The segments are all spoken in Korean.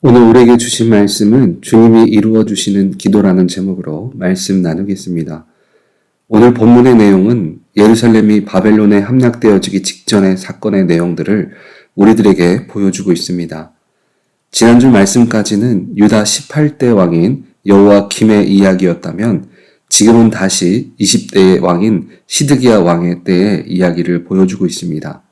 오늘 우리에게 주신 말씀은 주님이 이루어 주시는 기도라는 제목으로 말씀 나누겠습니다. 오늘 본문의 내용은 예루살렘이 바벨론에 함락되어지기 직전의 사건의 내용들을 우리들에게 보여주고 있습니다. 지난주 말씀까지는 유다 18대 왕인 여호와김의 이야기였다면 지금은 다시 20대의 왕인 시드기야 왕의 때의 이야기를 보여주고 있습니다.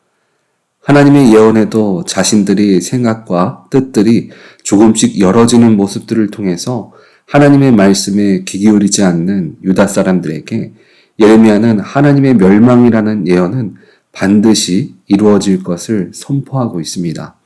하나님의 예언에도 자신들의 생각과 뜻들이 조금씩 열어지는 모습들을 통해서 하나님의 말씀에 귀 기울이지 않는 유다 사람들에게 예레미야는 하나님의 멸망이라는 예언은 반드시 이루어질 것을 선포하고 있습니다.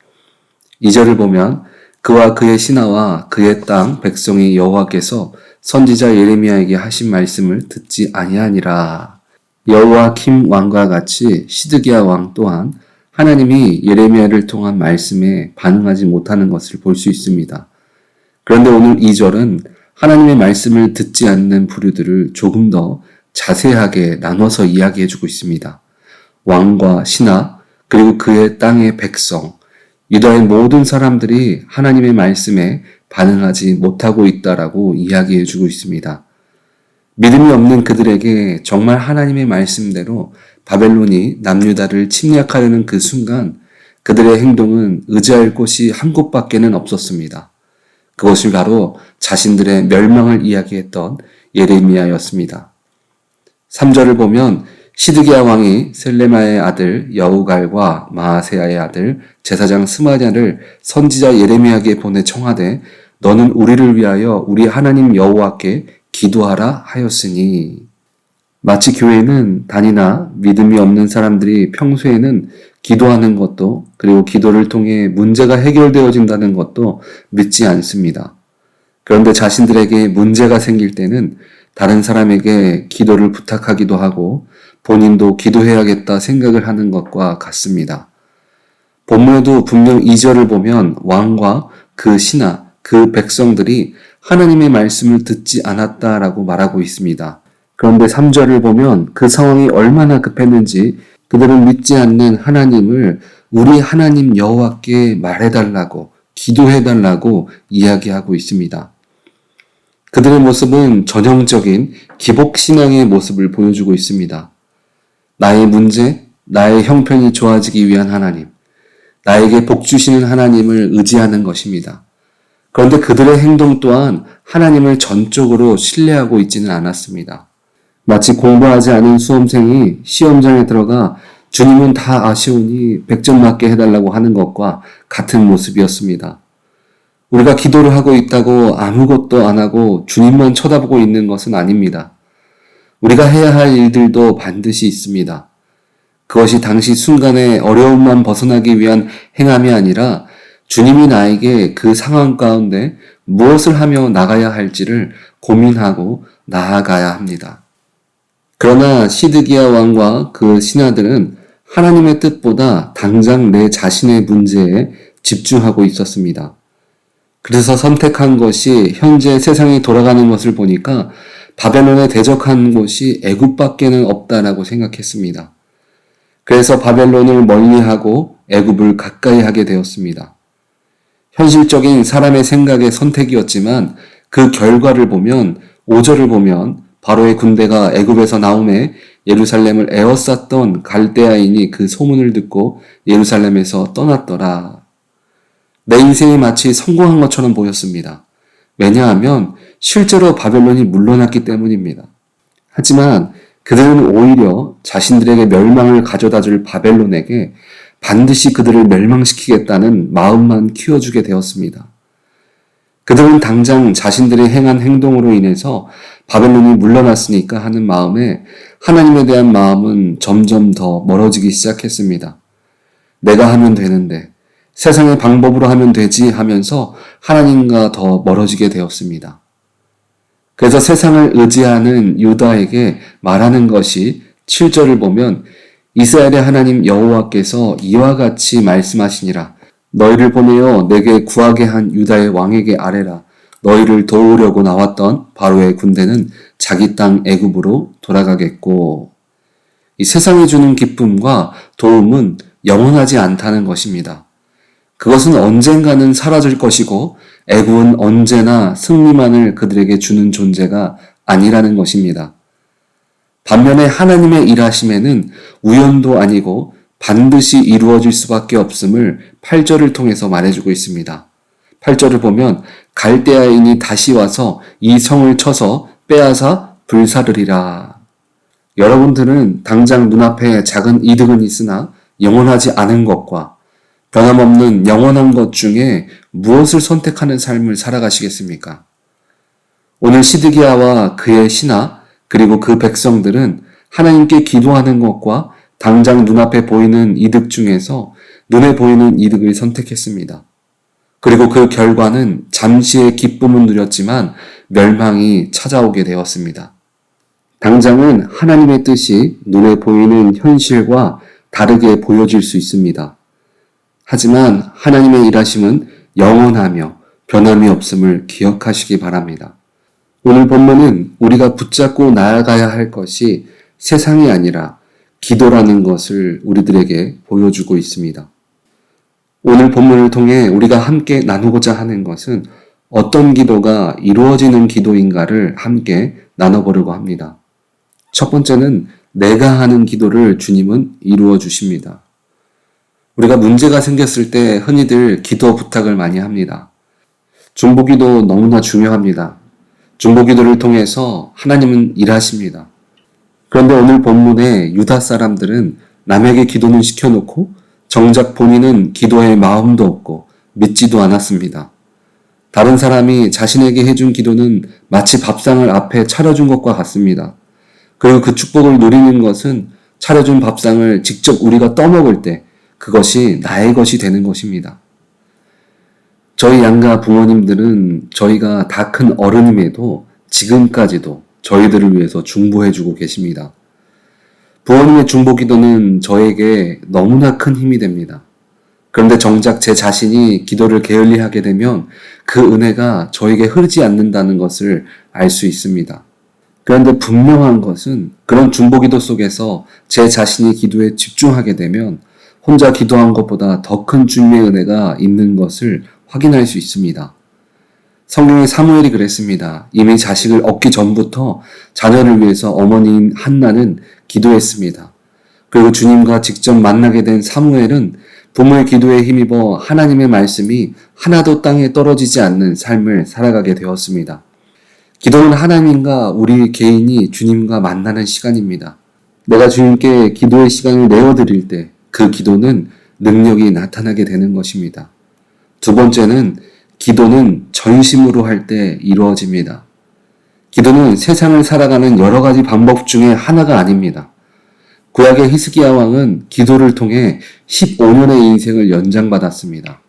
2절을 보면 그와 그의 신하와 그의 땅 백성이 여호와께서 선지자 예레미야에게 하신 말씀을 듣지 아니하니라. 여호와김 왕과 같이 시드기야 왕 또한 하나님이 예레미야를 통한 말씀에 반응하지 못하는 것을 볼 수 있습니다. 그런데 오늘 2절은 하나님의 말씀을 듣지 않는 부류들을 조금 더 자세하게 나눠서 이야기해주고 있습니다. 왕과 신하 그리고 그의 땅의 백성, 유다의 모든 사람들이 하나님의 말씀에 반응하지 못하고 있다라고 이야기해주고 있습니다. 믿음이 없는 그들에게 정말 하나님의 말씀대로 바벨론이 남유다를 침략하려는 그 순간 그들의 행동은 의지할 곳이 한 곳밖에는 없었습니다. 그것이 바로 자신들의 멸망을 이야기했던 예레미야였습니다. 3절을 보면 시드기야 왕이 셀레마의 아들 여우갈과 마아세야의 아들 제사장 스마냐를 선지자 예레미야에게 보내 청하되 너는 우리를 위하여 우리 하나님 여호와께 기도하라 하였으니. 마치 교회는 단이나 믿음이 없는 사람들이 평소에는 기도하는 것도 그리고 기도를 통해 문제가 해결되어진다는 것도 믿지 않습니다. 그런데 자신들에게 문제가 생길 때는 다른 사람에게 기도를 부탁하기도 하고 본인도 기도해야겠다 생각을 하는 것과 같습니다. 본문에도 분명 2절을 보면 왕과 그 신하, 그 백성들이 하나님의 말씀을 듣지 않았다라고 말하고 있습니다. 그런데 3절을 보면 그 상황이 얼마나 급했는지 그들은 믿지 않는 하나님을 우리 하나님 여호와께 말해달라고 기도해달라고 이야기하고 있습니다. 그들의 모습은 전형적인 기복신앙의 모습을 보여주고 있습니다. 나의 문제, 나의 형편이 좋아지기 위한 하나님, 나에게 복 주시는 하나님을 의지하는 것입니다. 그런데 그들의 행동 또한 하나님을 전적으로 신뢰하고 있지는 않았습니다. 마치 공부하지 않은 수험생이 시험장에 들어가 주님은 다 아시오니 100점 맞게 해달라고 하는 것과 같은 모습이었습니다. 우리가 기도를 하고 있다고 아무것도 안 하고 주님만 쳐다보고 있는 것은 아닙니다. 우리가 해야 할 일들도 반드시 있습니다. 그것이 당시 순간의 어려움만 벗어나기 위한 행함이 아니라 주님이 나에게 그 상황 가운데 무엇을 하며 나가야 할지를 고민하고 나아가야 합니다. 그러나 시드기야 왕과 그 신하들은 하나님의 뜻보다 당장 내 자신의 문제에 집중하고 있었습니다. 그래서 선택한 것이 현재 세상이 돌아가는 것을 보니까 바벨론에 대적한 곳이 애굽밖에는 없다라고 생각했습니다. 그래서 바벨론을 멀리하고 애굽을 가까이 하게 되었습니다. 현실적인 사람의 생각의 선택이었지만 그 결과를 보면 5절을 보면 바로의 군대가 애굽에서 나오매 예루살렘을 에워쌌던 갈대아인이 그 소문을 듣고 예루살렘에서 떠났더라. 내 인생이 마치 성공한 것처럼 보였습니다. 왜냐하면 실제로 바벨론이 물러났기 때문입니다. 하지만 그들은 오히려 자신들에게 멸망을 가져다 줄 바벨론에게 반드시 그들을 멸망시키겠다는 마음만 키워주게 되었습니다. 그들은 당장 자신들이 행한 행동으로 인해서 바벨론이 물러났으니까 하는 마음에 하나님에 대한 마음은 점점 더 멀어지기 시작했습니다. 내가 하면 되는데, 세상의 방법으로 하면 되지 하면서 하나님과 더 멀어지게 되었습니다. 그래서 세상을 의지하는 유다에게 말하는 것이 7절을 보면 이스라엘의 하나님 여호와께서 이와 같이 말씀하시니라. 너희를 보내어 내게 구하게 한 유다의 왕에게 아뢰라. 너희를 도우려고 나왔던 바로의 군대는 자기 땅 애굽으로 돌아가겠고. 이 세상이 주는 기쁨과 도움은 영원하지 않다는 것입니다. 그것은 언젠가는 사라질 것이고 애굽은 언제나 승리만을 그들에게 주는 존재가 아니라는 것입니다. 반면에 하나님의 일하심에는 우연도 아니고 반드시 이루어질 수밖에 없음을 8절을 통해서 말해주고 있습니다. 8절을 보면 갈대아인이 다시 와서 이 성을 쳐서 빼앗아 불사르리라. 여러분들은 당장 눈앞에 작은 이득은 있으나 영원하지 않은 것과 변함없는 영원한 것 중에 무엇을 선택하는 삶을 살아가시겠습니까? 오늘 시드기야와 그의 신하 그리고 그 백성들은 하나님께 기도하는 것과 당장 눈앞에 보이는 이득 중에서 눈에 보이는 이득을 선택했습니다. 그리고 그 결과는 잠시의 기쁨은 누렸지만 멸망이 찾아오게 되었습니다. 당장은 하나님의 뜻이 눈에 보이는 현실과 다르게 보여질 수 있습니다. 하지만 하나님의 일하심은 영원하며 변함이 없음을 기억하시기 바랍니다. 오늘 본문은 우리가 붙잡고 나아가야 할 것이 세상이 아니라 기도라는 것을 우리들에게 보여주고 있습니다. 오늘 본문을 통해 우리가 함께 나누고자 하는 것은 어떤 기도가 이루어지는 기도인가를 함께 나눠보려고 합니다. 첫 번째는 내가 하는 기도를 주님은 이루어 주십니다. 우리가 문제가 생겼을 때 흔히들 기도 부탁을 많이 합니다. 중보기도 너무나 중요합니다. 중보기도를 통해서 하나님은 일하십니다. 그런데 오늘 본문에 유다 사람들은 남에게 기도는 시켜놓고 정작 본인은 기도의 마음도 없고 믿지도 않았습니다. 다른 사람이 자신에게 해준 기도는 마치 밥상을 앞에 차려준 것과 같습니다. 그리고 그 축복을 누리는 것은 차려준 밥상을 직접 우리가 떠먹을 때 그것이 나의 것이 되는 것입니다. 저희 양가 부모님들은 저희가 다 큰 어른임에도 지금까지도 저희들을 위해서 중보해주고 계십니다. 부모님의 중보기도는 저에게 너무나 큰 힘이 됩니다. 그런데 정작 제 자신이 기도를 게을리하게 되면 그 은혜가 저에게 흐르지 않는다는 것을 알 수 있습니다. 그런데 분명한 것은 그런 중보기도 속에서 제 자신이 기도에 집중하게 되면 혼자 기도한 것보다 더 큰 주님의 은혜가 있는 것을 확인할 수 있습니다. 성경의 사무엘이 그랬습니다. 이미 자식을 얻기 전부터 자녀를 위해서 어머니인 한나는 기도했습니다. 그리고 주님과 직접 만나게 된 사무엘은 부모의 기도에 힘입어 하나님의 말씀이 하나도 땅에 떨어지지 않는 삶을 살아가게 되었습니다. 기도는 하나님과 우리 개인이 주님과 만나는 시간입니다. 내가 주님께 기도의 시간을 내어드릴 때 그 기도는 능력이 나타나게 되는 것입니다. 두 번째는 기도는 전심으로 할 때 이루어집니다. 기도는 세상을 살아가는 여러 가지 방법 중에 하나가 아닙니다. 구약의 히스기야 왕은 기도를 통해 15년의 인생을 연장받았습니다.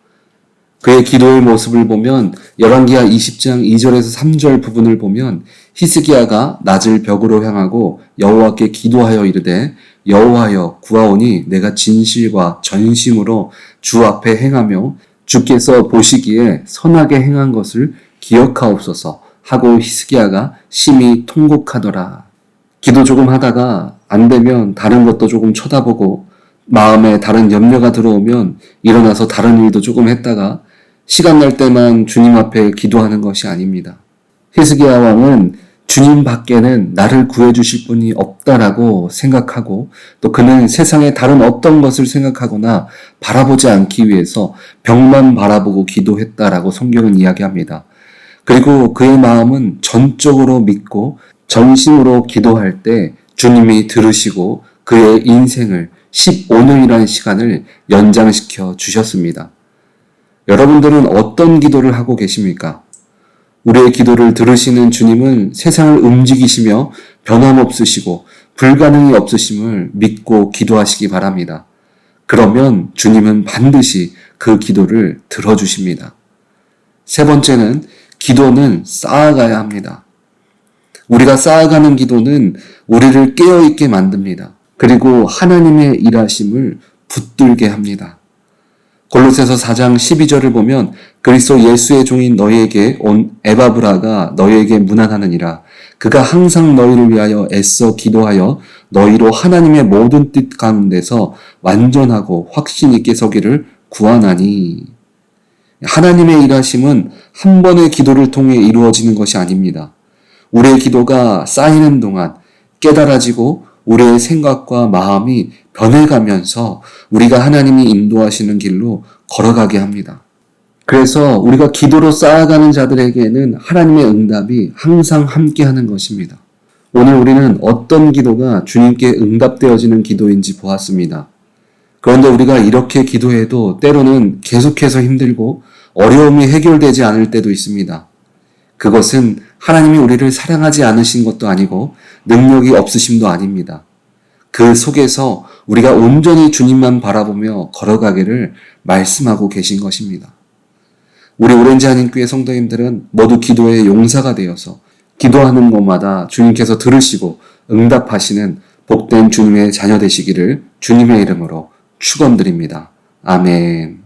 그의 기도의 모습을 보면 열왕기하 20장 2절에서 3절 부분을 보면 히스기야가 낮을 벽으로 향하고 여호와께 기도하여 이르되 여호와여 구하오니 내가 진실과 전심으로 주 앞에 행하며 주께서 보시기에 선하게 행한 것을 기억하옵소서 하고 히스기야가 심히 통곡하더라. 기도 조금 하다가 안 되면 다른 것도 조금 쳐다보고 마음에 다른 염려가 들어오면 일어나서 다른 일도 조금 했다가 시간 날 때만 주님 앞에 기도하는 것이 아닙니다. 히스기야 왕은 주님 밖에는 나를 구해주실 분이 없다라고 생각하고 또 그는 세상의 다른 어떤 것을 생각하거나 바라보지 않기 위해서 벽만 바라보고 기도했다라고 성경은 이야기합니다. 그리고 그의 마음은 전적으로 믿고 전심으로 기도할 때 주님이 들으시고 그의 인생을 15년이라는 시간을 연장시켜 주셨습니다. 여러분들은 어떤 기도를 하고 계십니까? 우리의 기도를 들으시는 주님은 세상을 움직이시며 변함없으시고 불가능이 없으심을 믿고 기도하시기 바랍니다. 그러면 주님은 반드시 그 기도를 들어주십니다. 세 번째는 기도는 쌓아가야 합니다. 우리가 쌓아가는 기도는 우리를 깨어있게 만듭니다. 그리고 하나님의 일하심을 붙들게 합니다. 골로새서 4장 12절을 보면 그리스도 예수의 종인 너희에게 온 에바브라가 너희에게 문안하느니라. 그가 항상 너희를 위하여 애써 기도하여 너희로 하나님의 모든 뜻 가운데서 완전하고 확신 있게 서기를 구하나니. 하나님의 일하심은 한 번의 기도를 통해 이루어지는 것이 아닙니다. 우리의 기도가 쌓이는 동안 깨달아지고 우리의 생각과 마음이 변해가면서 우리가 하나님이 인도하시는 길로 걸어가게 합니다. 그래서 우리가 기도로 쌓아가는 자들에게는 하나님의 응답이 항상 함께하는 것입니다. 오늘 우리는 어떤 기도가 주님께 응답되어지는 기도인지 보았습니다. 그런데 우리가 이렇게 기도해도 때로는 계속해서 힘들고 어려움이 해결되지 않을 때도 있습니다. 그것은 하나님이 우리를 사랑하지 않으신 것도 아니고 능력이 없으심도 아닙니다. 그 속에서 우리가 온전히 주님만 바라보며 걸어가기를 말씀하고 계신 것입니다. 우리 오렌지 한인교회 성도님들은 모두 기도의 용사가 되어서 기도하는 곳마다 주님께서 들으시고 응답하시는 복된 주님의 자녀 되시기를 주님의 이름으로 축원드립니다. 아멘.